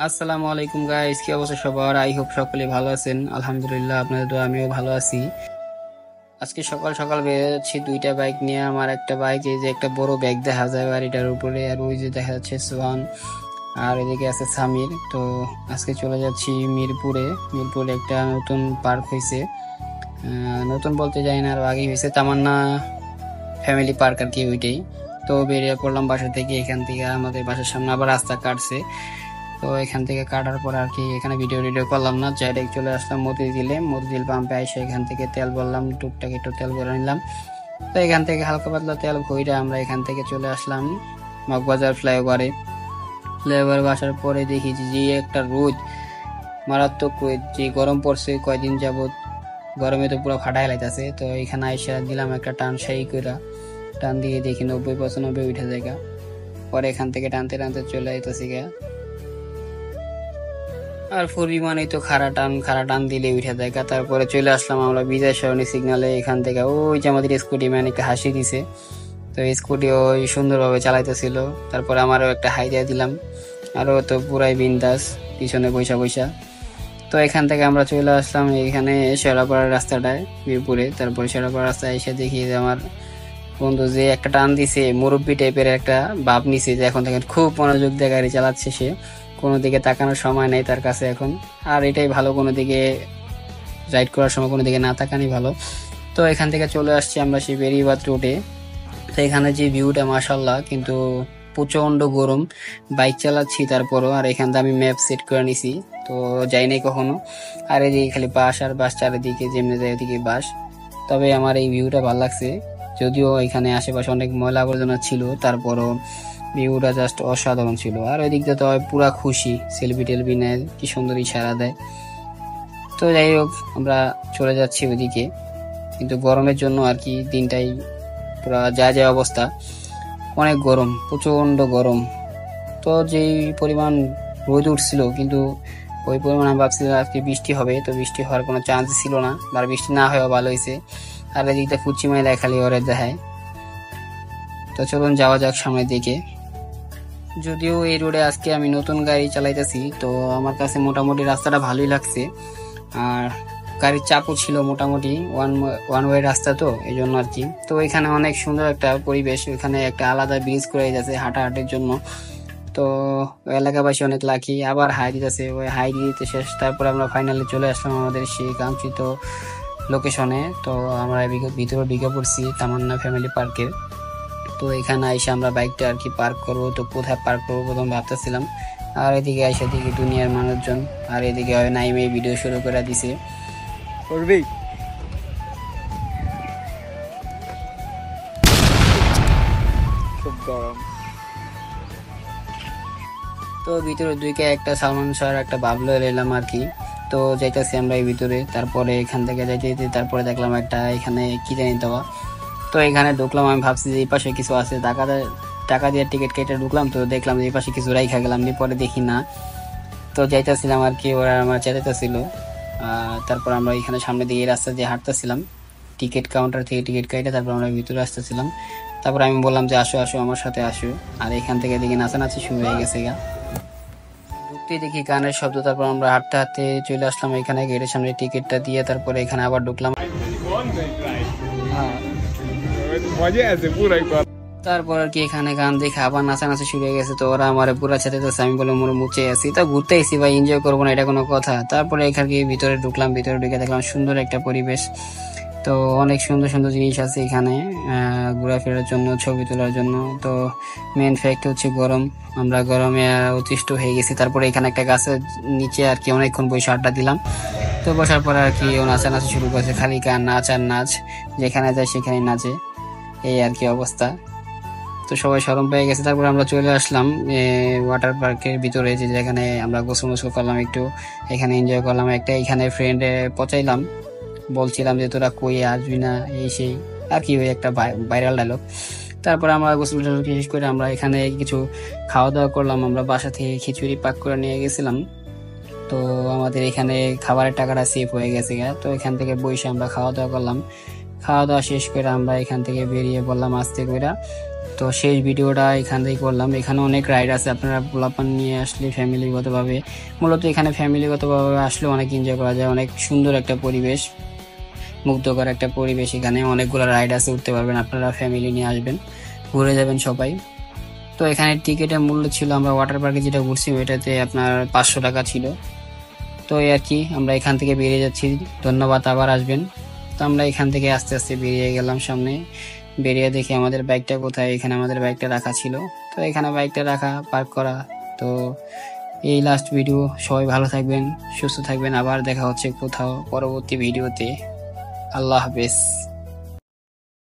আসসালামু আলাইকুম গাইস, কি অবস্থা সবার? আই হোপ সকলে ভালো আছেন। আলহামদুলিল্লাহ, আপনাদের দোয়া আমিও ভালো আছি। আজকে সকাল সকাল বের যাচ্ছি দুইটা বাইক নিয়ে। আমার একটা বাইক, এই যে একটা বড় ব্যাগ দেখা যায় বাড়িটার উপরে, আর ওই যে দেখা যাচ্ছে সোহান, আর এদিকে আছে সামির। তো আজকে চলে যাচ্ছি মিরপুরে। মিরপুরে একটা নতুন পার্ক হয়েছে, নতুন বলতে যাই না, আরো আগেই হয়েছে, তামান্না ফ্যামিলি পার্ক আর কি, ওইটাই। তো বেরিয়ে পড়লাম বাসা থেকে। এখান থেকে আমাদের বাসার সামনে আবার রাস্তা কাটছে, তো এখান থেকে কাটার পর আর কি এখানে ভিডিও টিডিও করলাম না, ডাইরেক্ট চলে আসলাম মতিঝিলে। মতিঝিল পাম্পে এসে এখান থেকে তেল ভরলাম, টুকটাক একটু তেল ভরে নিলাম। তো এখান থেকে হালকা পাতলা তেল ভরে আমরা এখান থেকে চলে আসলাম মগবাজার ফ্লাইওভারে। ফ্লাইওভারে আসার পরে দেখি যে একটা রোদ, মারাত্মক রোদ, যে গরম পড়ছে কয়দিন যাবত, গরমে তো পুরো ফাটাই লাইতেছে। তো এখানে আইসা দিলাম একটা টান, সেই কইরা টান দিয়ে দেখি 90-95 উঠে জায়গা। পরে এখান থেকে টানতে টানতে চলে আইতেছি গা। আর ফুরি মানে তো খাড়া টান দিলে উঠে দেখা। তারপরে চলে আসলাম আমরা বিজয় সরণি সিগনালে। এখান থেকে ওই যে আমাদের স্কুটি ম্যান একটা হাসি দিছে, তো স্কুটি ওই সুন্দরভাবে চালাইতেছিল। তারপরে আমারও একটা হাই দিয়ে দিলাম, আরও তো পুরাই বিন্দাস পিছনে বৈশা বৈশা। তো এখান থেকে আমরা চলে আসলাম এখানে শেরাপাড়ার রাস্তাটায়, মিরপুরে। তারপরে শেরাপাড়া রাস্তায় এসে দেখি যে আমার বন্ধু যে একটা টান দিছে, মুরব্বি টাইপের একটা ভাব নিছে, যে এখন থেকে খুব মনোযোগ দিয়ে গাড়ি চালাচ্ছে সে, কোনো দিকে তাকানোর সময় নেই তার কাছে এখন। আর এটাই ভালো, কোনো দিকে রাইড করার সময় কোনো দিকে না তাকানি ভালো। তো এখান থেকে চলে আসছি আমরা সেই বেরিবাদ রোডে। তো এখানে যে ভিউটা মাশাল্লাহ, কিন্তু প্রচন্ড গরম, বাইক চালাচ্ছি তারপরও। আর এখান থেকে আমি ম্যাপ সেট করে নিছি, তো যাই নাই কখনো। আর এদিকে খালি বাস আর বাস, চারিদিকে যেমনি যায় ওদিকে বাস। তবে আমার এই ভিউটা ভালো লাগছে, যদিও এখানে আশেপাশে অনেক ময়লা আবর্জনা ছিল, তারপরও ভিউটা জাস্ট অসাধারণ ছিল। আর ওই দিক দিয়ে তো পুরা খুশি, সেলফি টেলফি নেয়, কি সুন্দর ইশারা দেয়। তো যাই হোক, আমরা চলে যাচ্ছি ওইদিকে, কিন্তু গরমের জন্য আর কি দিনটাই পুরা যা যা অবস্থা, অনেক গরম, প্রচন্ড গরম। তো যেই পরিমাণ রোদ উঠছিল, কিন্তু ওই পরিমাণ আমি ভাবছিলাম আজকে বৃষ্টি হবে, তো বৃষ্টি হওয়ার কোনো চান্স ছিল না, আর বৃষ্টি না হয়েও ভালো হয়েছে। আর এদিকটা ফুচি মাইলায় খালি ওরে দেখায়। তো চলুন যাওয়া যাক সামনের দিকে। যদিও এই রোডে আজকে আমি নতুন গাড়ি চালাইতেছি, তো আমার কাছে মোটামুটি রাস্তাটা ভালোই লাগছে। আর গাড়ির চাপও ছিল মোটামুটি, ওয়ান ওয়ে রাস্তা, তো এই জন্য আর কি। তো এখানে অনেক সুন্দর একটা পরিবেশ, ওইখানে একটা আলাদা ব্রিজ করে যাচ্ছে হাঁটাহাঁটির জন্য। তো এলাকাবাসী অনেক লাকি, আবার হাই দিতেছে, ওই হাই দিতে শেষ। তারপর আমরা ফাইনালি চলে আসলাম আমাদের সেই কাঙ্ক্ষিত লোকেশনে। তো আমরা ভিতরে ঢুকে পড়ছি তামান্না ফ্যামিলি পার্কের। তো এখানে এসে আমরা বাইকটা আর কি পার্ক করবো, তো কোথায় পার্ক করবো প্রথম ভাবতেছিলাম। আর এদিকে এসে দেখি দুনিয়ার মানুষজন, আর এদিকে নাইমে ভিডিও শুরু করে দিছে। করবি? খুব গরম। তো ভিতরে দুইকে একটা সালমান শাহর একটা বাবলো এলাম আর কি। তো যাইতেছি আমরা এই ভিতরে। তারপরে এখান থেকে যাইতে যেতে তারপরে দেখলাম একটা এখানে কি জানি দেওয়া। তো এখানে ঢুকলাম, আমি ভাবছি যে এই পাশে কিছু আছে, টাকা দিয়ে টিকিট কেটে ঢুকলাম, তো দেখলাম যে এই পাশে কিছু রাইখা গেলাম, পরে দেখি না। তো যাইতেছিলাম আর কি, ওরা আমার চেতাইতেছিল। তারপর আমরা এখানে সামনে দিয়ে রাস্তা দিয়ে হাঁটতেছিলাম, টিকিট কাউন্টার থেকে টিকিট কেটে তারপর আমরা ভিতরে আসতেছিলাম। তারপর আমি বললাম যে আসো আসো আমার সাথে আসো। আর এখান থেকে দেখি নাচানাচি শুরু হয়ে গেছে গা, ঢুকতেই দেখি গানের শব্দ। তারপর আমরা হাঁটতে হাঁটতে চলে আসলাম এখানে গেটের সামনে, টিকিটটা দিয়ে তারপরে এখানে আবার ঢুকলাম। হ্যাঁ, তারপর আর কি এখানে গান দেখে আবার নাচানাচি শুরু হয়ে গেছে। তো ওরা আমার পুরা চেতেছে, আমি বলে মোর মুচে আছি, তা ঘুরতে এসি ভাই, এনজয় করবো না এটা কোনো কথা? তারপরে এখানে ভিতরে ঢুকলাম, ভিতরে ঢুকে দেখলাম সুন্দর একটা পরিবেশ। তো অনেক সুন্দর সুন্দর জিনিস আছে এখানে ঘোরাফেরার জন্য, ছবি তোলার জন্য। তো মেন ফ্যাক্ট হচ্ছে গরম, আমরা গরমে অতিষ্ঠ হয়ে গেছি। তারপরে এখানে একটা গাছের নিচে আর কি অনেকক্ষণ বসে আড্ডা দিলাম। তো বসার পর আর কি ও নাচানাচি শুরু করেছে, খালি গান, নাচ আর নাচ, যেখানে যায় সেখানে নাচে, এই আর কি অবস্থা। তো সবাই শরম পেয়ে গেছে। তারপর আমরা চলে আসলাম ওয়াটার পার্কের ভিতরে, যে যেখানে আমরা গোসল মোসল করলাম একটু, এখানে এনজয় করলাম। একটা এখানে ফ্রেন্ডে পচাইলাম, বলছিলাম যে তোরা কই আসবি না, এই সেই আর কি, ওই একটা ভাইরাল ডায়লগ। তারপর আমরা গোসল টোসল শেষ করে আমরা এখানে কিছু খাওয়া দাওয়া করলাম। আমরা বাসা থেকে খিচুড়ি পাক করে নিয়ে গেছিলাম, তো আমাদের এখানে খাবারের টাকাটা সেভ হয়ে গেছে গা। তো এখান থেকে বসে আমরা খাওয়া দাওয়া করলাম। খাওয়া দাওয়া শেষ করে আমরা এখান থেকে বেরিয়ে পড়লাম আস্তে করে। তো সেই ভিডিওটা এখান থেকে করলাম। এখানে অনেক রাইড আছে, আপনারা পোলাপান নিয়ে আসলে ফ্যামিলিগতভাবে, মূলত এখানে ফ্যামিলিগতভাবে আসলে অনেক এনজয় করা যায়। অনেক সুন্দর একটা পরিবেশ, মুগ্ধকর একটা পরিবেশ। এখানে অনেকগুলো রাইড আছে, উঠতে পারবেন। আপনারা ফ্যামিলি নিয়ে আসবেন, ঘুরে যাবেন সবাই। তো এখানে টিকিটের মূল্য ছিল, আমরা ওয়াটার পার্কে যেটা ঘুরছি ওইটাতে আপনার 500 টাকা ছিল। তো এই আর কি, আমরা এখান থেকে বেরিয়ে যাচ্ছি। ধন্যবাদ, আবার আসবেন। তো আমরা এখান থেকে আস্তে আস্তে বেরিয়ে গেলাম সামনে। বেরিয়ে দেখি আমাদের বাইকটা কোথায়, এখানে আমাদের বাইকটা রাখা ছিল। তো এখানে বাইকটা রাখা, পার্ক করা। তো এই লাস্ট ভিডিও। সবাই ভালো থাকবেন, সুস্থ থাকবেন। আবার দেখা হচ্ছে কোথাও পরবর্তী ভিডিওতে। আল্লাহ হাফেজ।